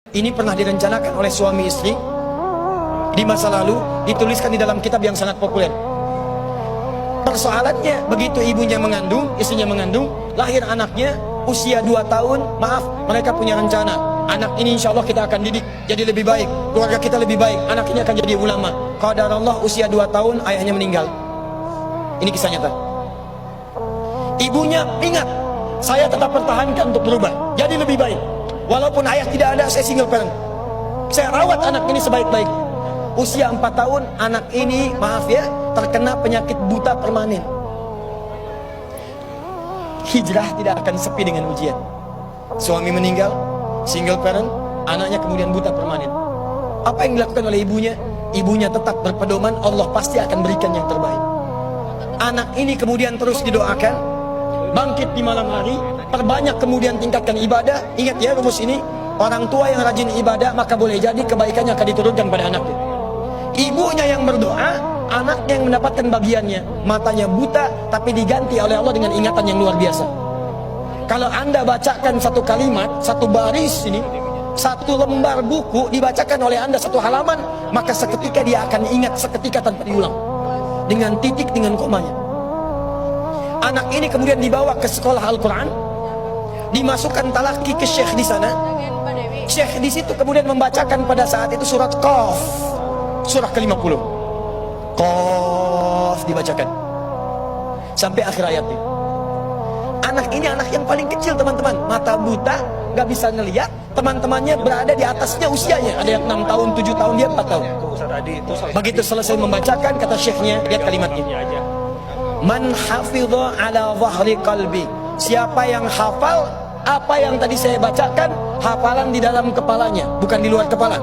Ini pernah direncanakan oleh suami istri di masa lalu, dituliskan di dalam kitab yang sangat populer. Persoalannya, begitu ibunya mengandung, istrinya mengandung, lahir anaknya usia 2 tahun, maaf, mereka punya rencana, anak ini insya Allah kita akan didik jadi lebih baik, keluarga kita lebih baik, anak ini akan jadi ulama. Qadarullah usia 2 tahun ayahnya meninggal. Ini kisah nyata. Ibunya ingat, saya tetap pertahankan untuk berubah jadi lebih baik, walaupun ayah tidak ada, saya single parent, saya rawat anak ini sebaik-baik. Usia 4 tahun anak ini, maaf ya, terkena penyakit buta permanen. Hijrah tidak akan sepi dengan ujian. Suami meninggal, single parent, anaknya kemudian buta permanen. Apa yang dilakukan oleh ibunya? Ibunya tetap berpedoman, Allah pasti akan berikan yang terbaik. Anak ini kemudian terus didoakan, bangkit di malam hari, perbanyak kemudian tingkatkan ibadah. Ingat ya rumus ini, orang tua yang rajin ibadah maka boleh jadi kebaikannya akan diturunkan pada anaknya. Ibunya yang berdoa, anaknya yang mendapatkan bagiannya. Matanya buta tapi diganti oleh Allah dengan ingatan yang luar biasa. Kalau Anda bacakan satu kalimat, satu baris ini, satu lembar buku dibacakan oleh Anda satu halaman, maka seketika dia akan ingat seketika tanpa diulang, dengan titik, dengan komanya. Anak ini kemudian dibawa ke sekolah Al-Quran, dimasukkan talaki ke syekh di sana. Syekh di situ kemudian membacakan pada saat itu surat Qaf, surah ke-50. Qaf dibacakan sampai akhir ayatnya. Anak ini anak yang paling kecil teman-teman, mata buta, nggak bisa ngelihat. Teman-temannya berada di atasnya usianya, ada yang 6 tahun, 7 tahun, dia 4 tahun. Begitu selesai membacakan, kata syekhnya, lihat kalimatnya, man hafidha ala dhahri qalbi, siapa yang hafal apa yang tadi saya bacakan, hafalan di dalam kepalanya, bukan di luar kepala.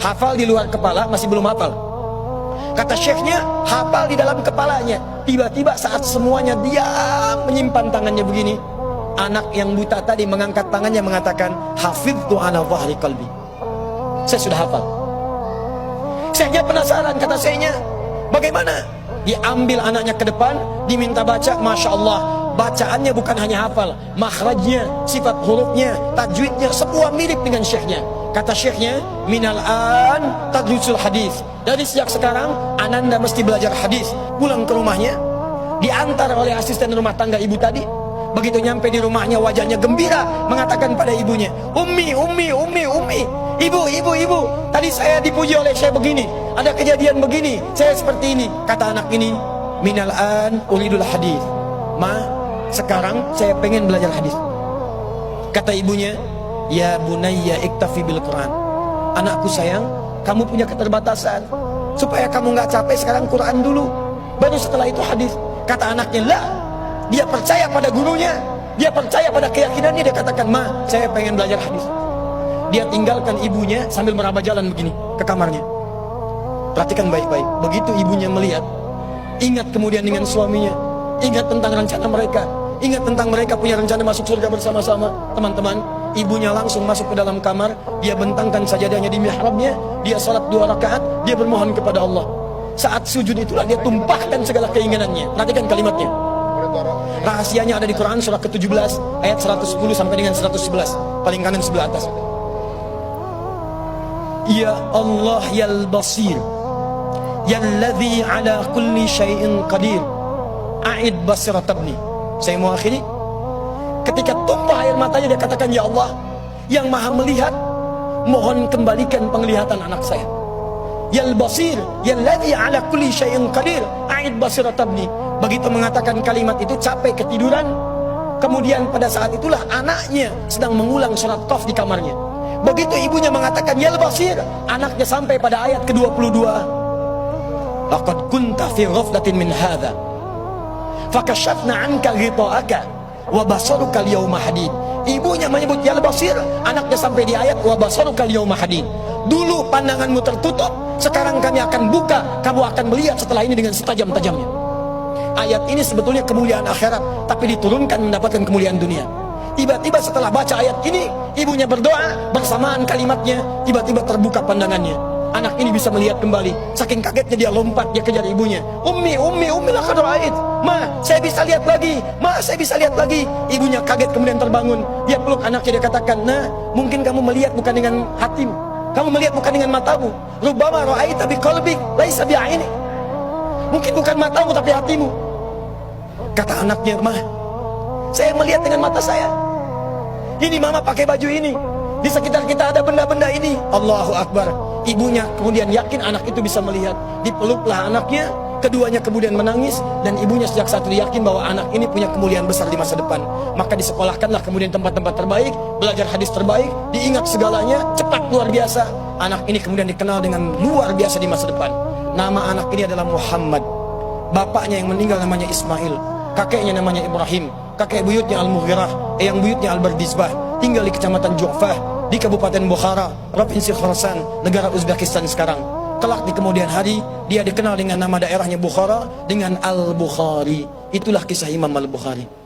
Hafal di luar kepala masih belum hafal. Kata syekhnya, hafal di dalam kepalanya. Tiba-tiba saat semuanya diam menyimpan tangannya begini, anak yang buta tadi mengangkat tangannya mengatakan, hafidtu ala dhahri qalbi, saya sudah hafal. Syekhnya penasaran, kata syekhnya, bagaimana? Diambil anaknya ke depan, diminta baca, Masya Allah, bacaannya bukan hanya hafal, makhrajnya, sifat hurufnya, tajwidnya, semua mirip dengan syekhnya. Kata syekhnya, minal an tadrusul hadis, dari sejak sekarang ananda mesti belajar hadis. Pulang ke rumahnya, diantar oleh asisten rumah tangga ibu tadi. Begitu nyampe di rumahnya, wajahnya gembira, mengatakan pada ibunya, ummi, ibu, tadi saya dipuji oleh saya begini, ada kejadian begini, saya seperti ini. Kata anak ini, minal an uridul hadis, ma, sekarang saya pengen belajar hadis. Kata ibunya, ya bunayya iktafi bil Quran, anakku sayang, kamu punya keterbatasan, supaya kamu nggak capek sekarang Quran dulu, baru setelah itu hadis. Kata anaknya, lah, dia percaya pada gurunya, dia percaya pada keyakinannya, dia katakan, ma, saya pengen belajar hadis. Dia tinggalkan ibunya sambil meraba jalan begini ke kamarnya. Perhatikan baik-baik, begitu ibunya melihat, ingat kemudian dengan suaminya, ingat tentang rencana mereka, ingat tentang mereka punya rencana masuk surga bersama-sama. Teman-teman, ibunya langsung masuk ke dalam kamar, dia bentangkan sajadahnya di mihrabnya, dia salat 2 rakaat, dia bermohon kepada Allah. Saat sujud itulah dia tumpahkan segala keinginannya. Perhatikan kalimatnya. Rahasianya ada di Quran surah ke-17 ayat 110 sampai dengan 111, paling kanan sebelah atas. Ya Allah yal basir, yalladzi ala kulli syai'in qadir, a'id basirat tabni. Saya mau akhiri. Ketika tumpah air matanya, dia katakan, ya Allah yang maha melihat, mohon kembalikan penglihatan anak saya. Yal basir, yalladzi ala kulli syai'in qadir, a'id basirat tabni. Begitu mengatakan kalimat itu, capek ketiduran. Kemudian pada saat itulah anaknya sedang mengulang surat Qaf di kamarnya. Begitu ibunya mengatakan yal basir, anaknya sampai pada ayat ke-22. Laqad kunta fi ghaflatin min hadza fakashafna 'anka ghita'aka wa basaruka al-yawma hadid. Ibunya menyebut yal basir, anaknya sampai di ayat wa basaruka al-yawma hadid. Dulu pandanganmu tertutup, sekarang kami akan buka, kamu akan melihat setelah ini dengan setajam-tajamnya. Ayat ini sebetulnya kemuliaan akhirat, tapi diturunkan mendapatkan kemuliaan dunia. Tiba-tiba setelah baca ayat ini, ibunya berdoa, bersamaan kalimatnya, tiba-tiba terbuka pandangannya. anak ini bisa melihat kembali. Saking kagetnya dia lompat, dia kejar ibunya. Ummi laqad ra'ait. Ma, saya bisa lihat lagi. Ma, saya bisa lihat lagi. Ibunya kaget kemudian terbangun. Dia peluk anaknya, dia katakan, "Nah, mungkin kamu melihat bukan dengan hatimu. Kamu melihat bukan dengan matamu. Rubbama ra'aita biqalbik, laisa bi'ainik." Mungkin bukan matamu tapi hatimu. Kata anaknya, "Ma, saya melihat dengan mata saya. Ini mama pakai baju ini. Di sekitar kita ada benda-benda ini." Allahu Akbar. Ibunya kemudian yakin anak itu bisa melihat. Dipeluklah anaknya, keduanya kemudian menangis. Dan ibunya sejak saat itu yakin bahwa anak ini punya kemuliaan besar di masa depan. Maka disekolahkanlah kemudian tempat-tempat terbaik, belajar hadis terbaik, diingat segalanya, cepat luar biasa. Anak ini kemudian dikenal dengan luar biasa di masa depan. Nama anak ini adalah Muhammad. Bapaknya yang meninggal namanya Ismail, kakeknya namanya Ibrahim, kakek buyutnya Al-Mughirah, eyang buyutnya Al-Bardizbah, tinggal di kecamatan Ju'fah, di Kabupaten Bukhara, Provinsi Khorasan, negara Uzbekistan sekarang. Kelak di kemudian hari, dia dikenal dengan nama daerahnya Bukhara, dengan Al-Bukhari. Itulah kisah Imam Al-Bukhari.